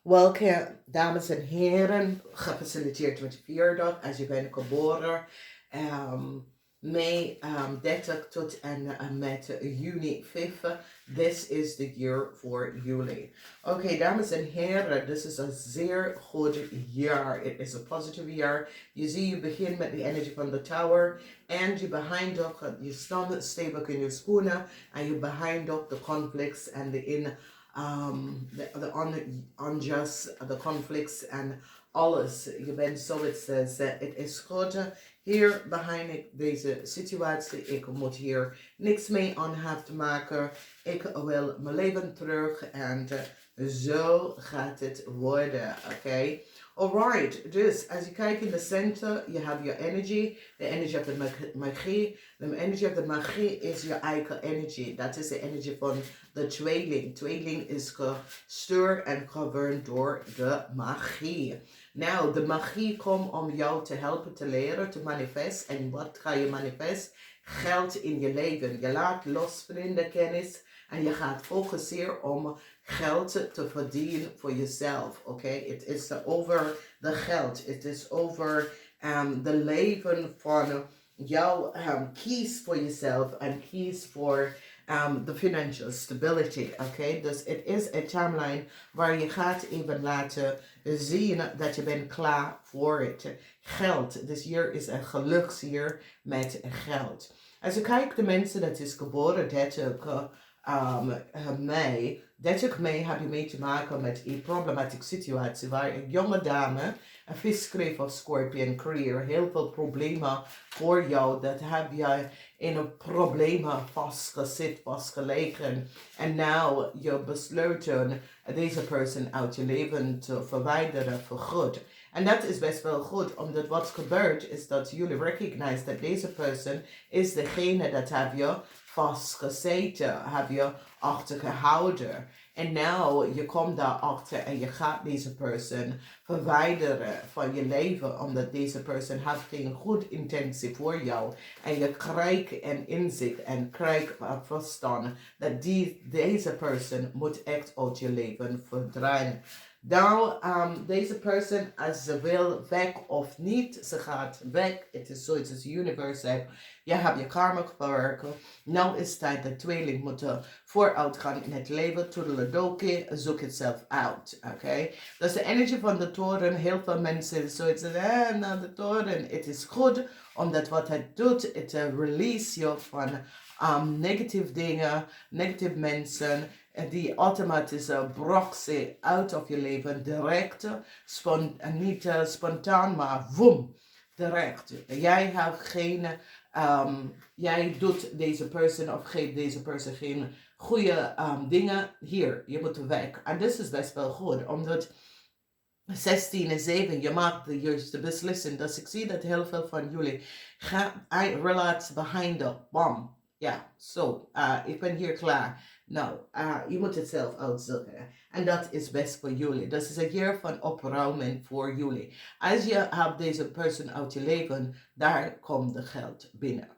Welke dames en heren, gefeliciteerd met je verjaardag als je bent geboren. Mei 30 tot en met juni 5. This is the year for jullie. Oké, dames en heren, dit is een zeer goed jaar. Het is een positieve jaar. Je ziet, je begint met de energie van de tower. En je behind ook, je staat stevig in je schoenen. En je behind ook de conflicts en the unjust, the conflicts en alles. Je bent zoiets, het is goed. Hier behind ik deze situatie. Ik moet hier niks mee aan hebben te maken. Ik wil mijn leven terug en zo gaat het worden. Oké. Alright, dus als je kijkt in de center, je hebt je energy. De energie of de magie. De energie of de magie is je eigen energie. Dat is de energie van de tweeling. Tweeling is gestuurd en governed door de magie. Nou, de magie komt om jou te helpen te leren, te manifesteren. En wat ga je manifesteren? Geld in je leven. Je laat los vrienden, kennis. En je gaat focussen om geld te verdienen voor jezelf. Oké? Het is over de geld. Het is over de leven van jou. Kies voor jezelf en kies voor de financial stability. Oké? Dus het is een timeline waar je gaat even laten zien dat je bent klaar voor het geld. Dus hier is een geluksjaar met geld. Als je kijkt de mensen dat is geboren 30 mei. 30 mei heb je mee te maken met een problematische situatie waar een jonge dame, een visschreef of scorpion career, heel veel problemen voor jou. Dat heb je in een problemen vastgezet, vastgelegen. En nou je besluiten deze persoon uit je leven te verwijderen voor goed. En dat is best wel goed, omdat wat gebeurt is dat jullie recognize dat deze persoon is degene dat heb je vastgezeten, heb je achtergehouden. En nou, je komt daarachter en je gaat deze persoon verwijderen van je leven, omdat deze persoon heeft geen goede intentie voor jou. En je krijgt een inzicht en krijgt verstand dat deze persoon moet echt uit je leven verdwijnen. Nou, deze persoon, als ze wil weg of niet, ze gaat weg. Het is zoiets als de universe zegt, je hebt je karma verwerken. Nou is het tijd dat tweeling moeten vooruit gaan in het leven. Toedeledokie, zoek het zelf uit. Oké? Dus de energie van de toren, heel veel mensen zoiets zeggen, nou de toren, het is goed. Omdat wat het doet, het release je van negatieve dingen, negatieve mensen. Die automatisch broksen uit of je leven direct, niet spontaan, maar woem, direct. Jij hebt geen, jij doet deze persoon of geeft deze persoon geen goede dingen. Hier, je moet weg. En dit is best wel goed, omdat 16 en 7, je maakt de juiste beslissing. Dus ik zie dat heel veel van jullie gaan relax behind the bam. Ja, zo, ik ben hier klaar. Nou, je moet het zelf uitzoeken. En dat is best voor jullie. Dat is een jaar van opruiming voor jullie. Als je hebt deze persoon uit je leven, daar komt de geld binnen.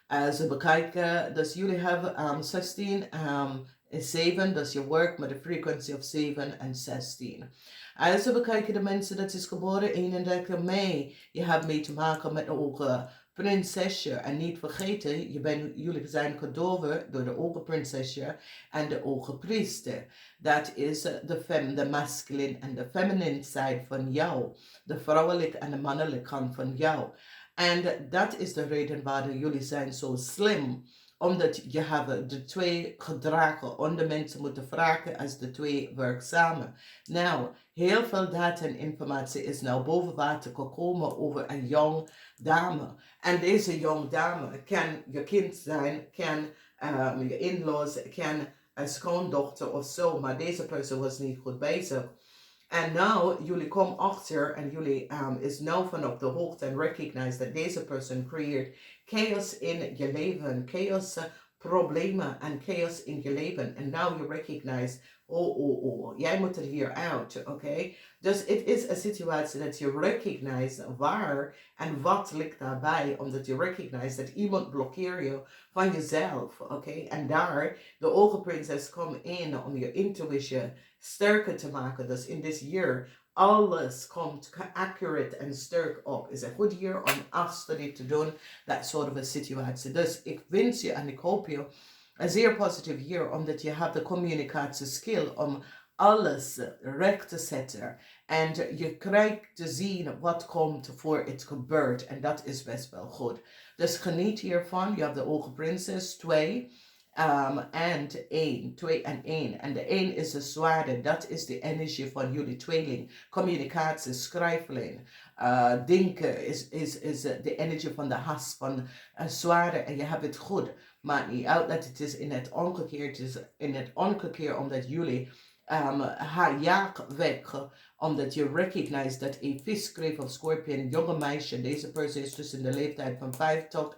Als we bekijken, dus jullie hebben 16 en 7, dus je werkt met de frequentie of 7 en 16. Als we bekijken de mensen dat is geboren 31 mei, je hebt mee te maken met de ogen prinsesje. En niet vergeten, jullie zijn gedoven door de ogen prinsesje en de ogen priester. Dat is de masculine en de feminine side van jou. De vrouwelijke en de mannelijke kant van jou. En dat is de reden waarom jullie zijn zo slim. Omdat je hebt de twee gedragen. Onder mensen moeten vragen als de twee werken samen. Nou, heel veel data en informatie is nou boven water gekomen over een jong dame. En deze jong dame kan je kind zijn, kan je in-laws, kan een schoondochter of zo. Maar deze persoon was niet goed bezig. En nou, jullie komen achter en jullie is nou van op de hoogte en recognize dat deze persoon creëert chaos in je leven, chaos, problemen en chaos in je leven. En now you recognize, oh, jij moet er hier uit, oké? Dus het is een situatie dat je recognize waar en wat ligt daarbij, omdat je recognize dat iemand blokkeert je van jezelf, oké? En daar, de ogenprinses komt in om je intuïtie sterker te maken. Dus in this year, alles komt accurate en sterk op. Is een goed year om afstudie te doen, dat soort of een situatie. Dus ik wens je en ik hoop je een zeer positieve year, omdat je hebt de communicatieskill om alles recht te zetten. En je krijgt te zien wat komt voor het gebeurt. En dat is best wel goed. Dus geniet hiervan. Je hebt de Ogen Prinses 2 en 1. 2 en 1. En de 1 is de zwaarde. Dat is de energie van jullie tweeling. Communicatie, schrijfling. Denken is de energie van de has van zwaarde. En je hebt het goed. Maakt niet uit dat het is in het omgekeerd. Het is in het omgekeerd omdat jullie haar jaag weg, omdat je recognize dat een viskreef of scorpion, jonge meisje, deze persoon is tussen de leeftijd van 5 tot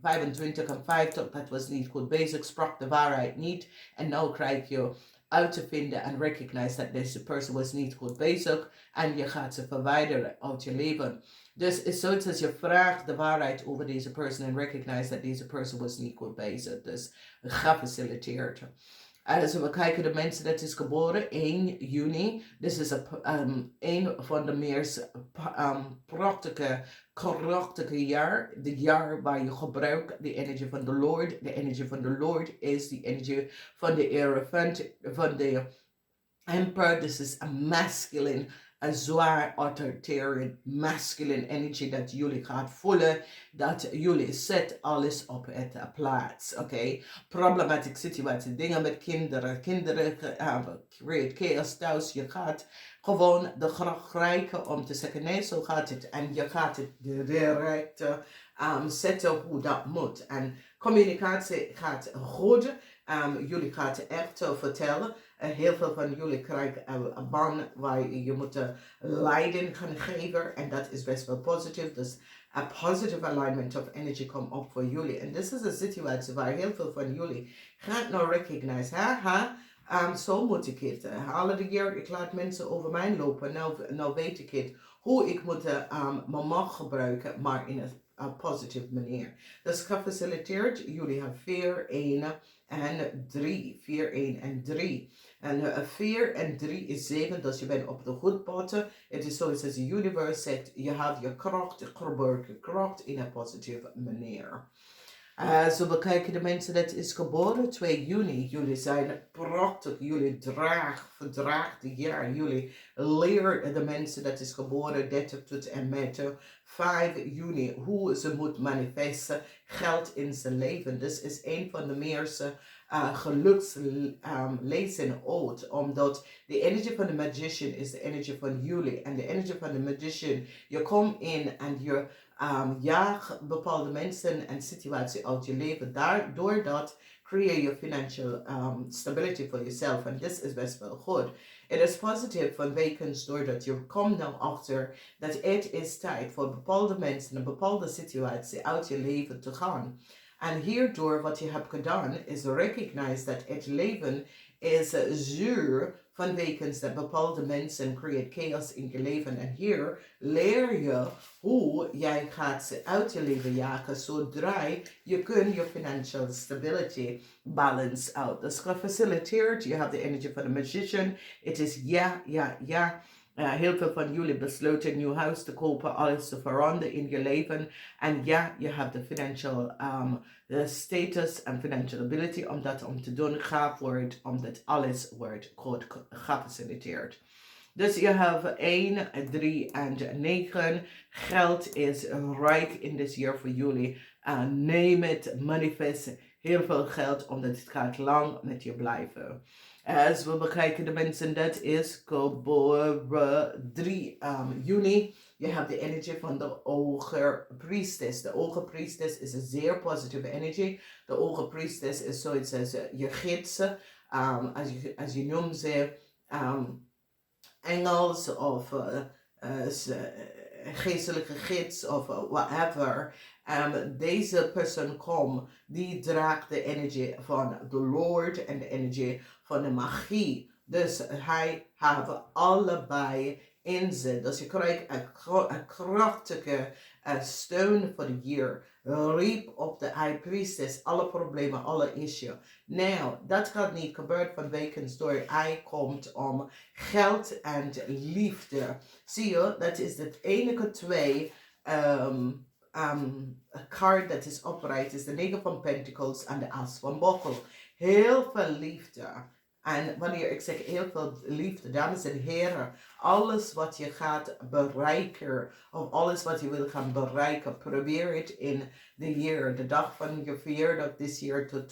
25 en 50, dat was niet goed bezig, sprak de waarheid niet. En nu krijg je uit te vinden en recognize dat deze persoon was niet goed bezig en je gaat ze verwijderen uit je leven. Dus het is zoiets als je vraagt de waarheid over deze persoon en recognize dat deze persoon was niet goed bezig. Dus gefaciliteerd. Also we kijken de mensen dat is geboren 1 juni. Dit is een van de meest krachtige jaar. De jaar waar je gebruikt de energie van de Lord. De energie van de Lord is de energie van de Hierophant, van de Emperor. This is a masculine, een zwaar authoritarian masculine energy dat jullie gaat voelen, dat jullie zet alles op het plaats, oké? Problematische situatie, dingen met kinderen create chaos thuis, je gaat gewoon de graag krijgen om te zeggen, nee, zo gaat het, en je gaat het direct zetten hoe dat moet, en communicatie gaat goed, jullie gaan echt vertellen. Heel veel van jullie krijgen een baan waar je moet leiding gaan geven. En dat is best wel positief. Dus een positive alignment of energy komt op voor jullie. En dit is een situatie waar heel veel van jullie gaat nou recognize. Zo moet ik het. Alle de keer, ik laat mensen over mij lopen. Nou weet ik het. Hoe ik moet mijn macht gebruiken, maar in een positieve manier. Dus gefaciliteerd. Jullie hebben 4, 1 en 3. 4, 1 en 3. En 4 en 3 is 7, dus je bent op de goede potten. Het is zoals de universe zegt, je hebt je kracht gebruikt, kracht in een positieve manier. Zo bekijken de mensen dat is geboren 2 juni. Jullie zijn prachtig, jullie verdraagt het jaar. Jullie leren de mensen dat is geboren 30 tot en met 5 juni hoe ze moet manifesteren geld in zijn leven. Dus is een van de meeste gelukslezen ooit, omdat de energie van de magician is de energie van jullie. En de energie van de magician, je komt in en je jaagt bepaalde mensen en situaties uit je leven. Daardoor dat creëer je financial stability voor jezelf. En dit is best wel goed. Het is positief van wekens doordat je komt nou achter dat het is tijd voor bepaalde mensen een bepaalde situatie uit je leven te gaan. En hierdoor wat je hebt gedaan is recognize dat het leven is zuur van wekens dat bepaalde mensen creëren chaos in je leven. En hier leer je hoe jij gaat ze uit je leven jagen zodra je kunt je financial stability balance out. Dus gefaciliteerd, je hebt de energie van de magician. Het is ja. Heel veel van jullie besloten een nieuw huis te kopen, alles te veranderen in je leven. En ja, je hebt de financial status en financial ability om dat te doen. Ga voor het, omdat alles wordt goed gefaciliteerd. Dus je hebt 1, 3 en 9. Geld is rijk in this year voor jullie. Neem het, manifest heel veel geld, omdat het gaat lang met je blijven. Als we bekijken de mensen, dat is geboren 3 juni. Je hebt de energie van de ogerpriestess. De ogerpriestess is een zeer positieve energie. De ogerpriestess is zoiets als je gidsen. Als je noemt ze engels of geestelijke gids of whatever. Deze persoon komt, die draagt de energie van de Lord en de energie van de magie. Dus hij heeft allebei inzet. Dus je krijgt een krachtige steun voor de year. Riep op de High Priestess alle problemen, alle issues. Nou, dat gaat niet gebeuren van wekens door. Hij komt om geld en liefde. Zie je, dat is het enige twee card dat is upright. Is de 9 van Pentacles en de As van Bokkel. Heel veel liefde. En wanneer ik zeg heel veel liefde, dames en heren, alles wat je gaat bereiken, of alles wat je wil gaan bereiken, probeer het in de year, de dag van je verjaardag, this year tot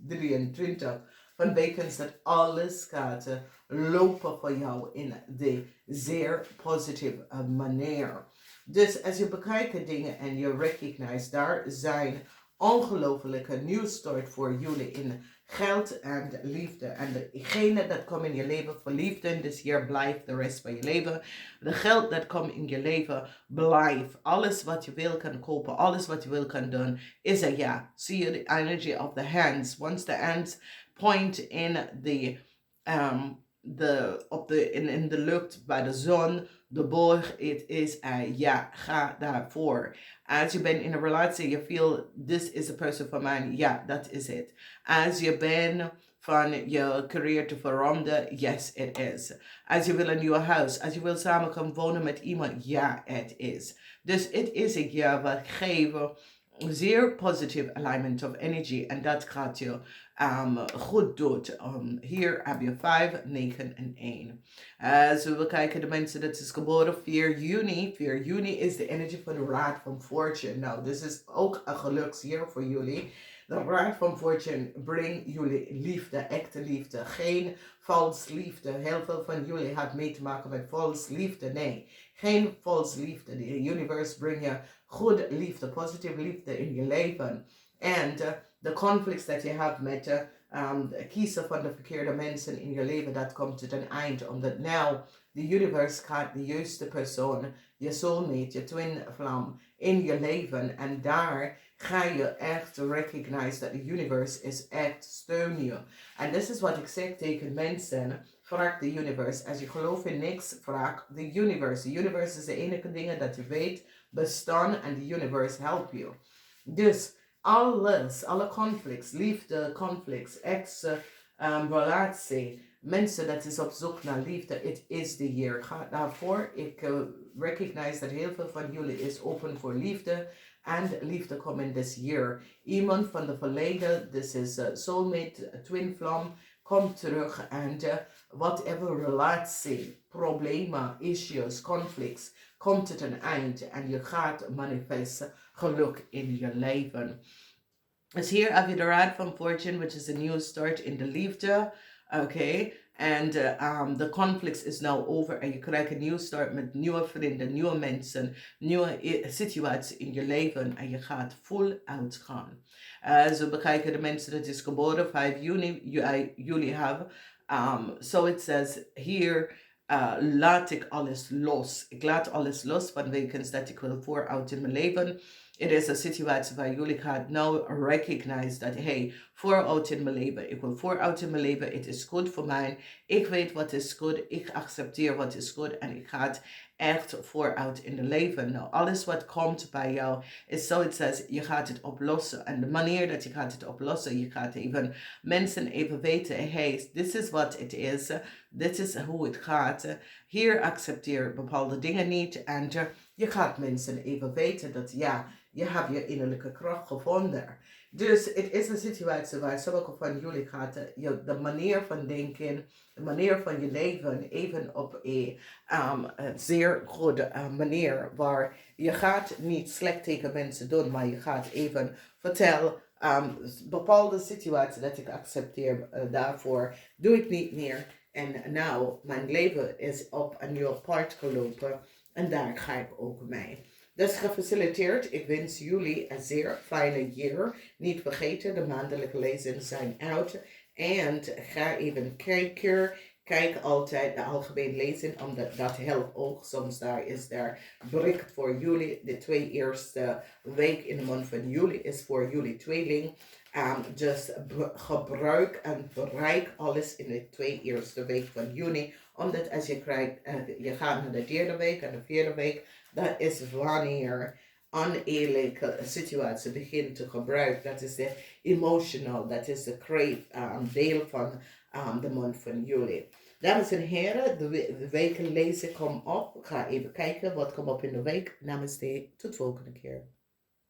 23 van wekens, dat alles gaat lopen voor jou in de zeer positieve manier. Dus als je bekijkt dingen en je recognize, daar zijn ongelofelijke nieuwstart voor jullie in geld en liefde. En degene dat komt in je leven voor liefde in dit jaar blijft de rest van je leven. De geld dat komt in je leven blijft. Alles wat je wil kan kopen, alles wat je wil kan doen, is een ja. Zie je de energy of the hands. Once the hands point in in de lucht bij de zon, de boog, het is een ja, ga daarvoor. Als je bent in een relatie, je feel, this is the person for me, ja, dat is het. Als je bent van je career te veranderen, yes, it is. Als je wil een nieuw huis, als je wil samen gaan wonen met iemand, ja, het is. Dus het is een ja, wat geven zeer positieve alignment of energy en dat gaat je goed doet. Hier heb je 5, 9 en 1. Als we kijken de mensen dat is geboren 4 juni. 4 juni is de energy van de Raad van Fortune. Nou, dit is ook een geluksjaar voor jullie. De Raad van Fortune brengt jullie liefde, echte liefde. Geen vals liefde. Heel veel van jullie had mee te maken met vals liefde. Nee, geen vals liefde. De universe brengt je goede liefde, positieve liefde in je leven. En de conflicts dat je hebt met kiezen van de verkeerde mensen in je leven, dat komt tot een eind. Omdat nou de universe gaat de juiste persoon, je soulmate, je twin vlam in je leven. En daar ga je echt recognize dat de universe is echt steun je. En dit is wat ik zeg tegen mensen. Vraag de universe. Als je gelooft in niks, vraag de universe. De universe is de enige dingen dat je weet bestaan en de universe helpt je. Dus alles, alle conflicts, liefde, conflicts, relatie, mensen dat is op zoek naar liefde, it is the year. Ga daarvoor. Ik recognize dat heel veel van jullie is open voor liefde. En liefde komt in this year. Iemand van de verleden, this is soulmate, twin flame, komt terug en whatever relatie, problemen, issues, conflicts, komt tot een eind en je gaat manifesteren geluk in je leven. Dus hier heb je de Raad van Fortune, which is a new start in de liefde. Okay. En de conflicts is now over en je krijgt een nieuw start met nieuwe vrienden, nieuwe mensen, nieuwe situaties in je leven en je gaat full out gaan. Zo bekijken de mensen dat is geboren 5 juni, jullie hebben. So it says here, laat ik alles los. Ik laat alles los van wekens dat ik wil vooruit in mijn leven. Het is een situatie waar jullie gaat nou recognize dat, hey, vooruit in mijn leven. Ik wil vooruit in mijn leven. Het is goed voor mij. Ik weet wat is goed. Ik accepteer wat is goed. En ik ga echt vooruit in het leven. Nou, alles wat komt bij jou is zo, het says, je gaat het oplossen. En de manier dat je gaat het oplossen, je gaat even mensen even weten, hey, this is what it is. Dit is hoe het gaat. Hier accepteer bepaalde dingen niet. En je gaat mensen even weten dat ja, je hebt je innerlijke kracht gevonden. Dus het is een situatie waar sommige van jullie gaat de manier van denken, de manier van je leven even op een zeer goede manier. Waar je gaat niet slecht tegen mensen doen, maar je gaat even vertellen bepaalde situaties dat ik accepteer daarvoor doe ik niet meer. En nou, mijn leven is op een nieuw pad gelopen en daar ga ik ook mee. Dus gefaciliteerd, ik wens jullie een zeer fijne jaar. Niet vergeten, de maandelijke lezingen zijn uit. En ga even kijken. Kijk altijd de algemene lezing, omdat dat helpt ook. Soms daar is daar bericht voor jullie. De 2 eerste week in de maand van juli is voor jullie tweeling. Dus gebruik en bereik alles in de 2 eerste week van juni. Omdat als je gaat naar de 3e week en de 4e week, dat is wanneer oneerlijke situatie begint te gebruiken. Dat is de emotional, dat is de crave deel van de maand van juli. Dames en heren, de weken lezen kom op. Ga even kijken wat komt op in de week. Namaste, tot volgende keer.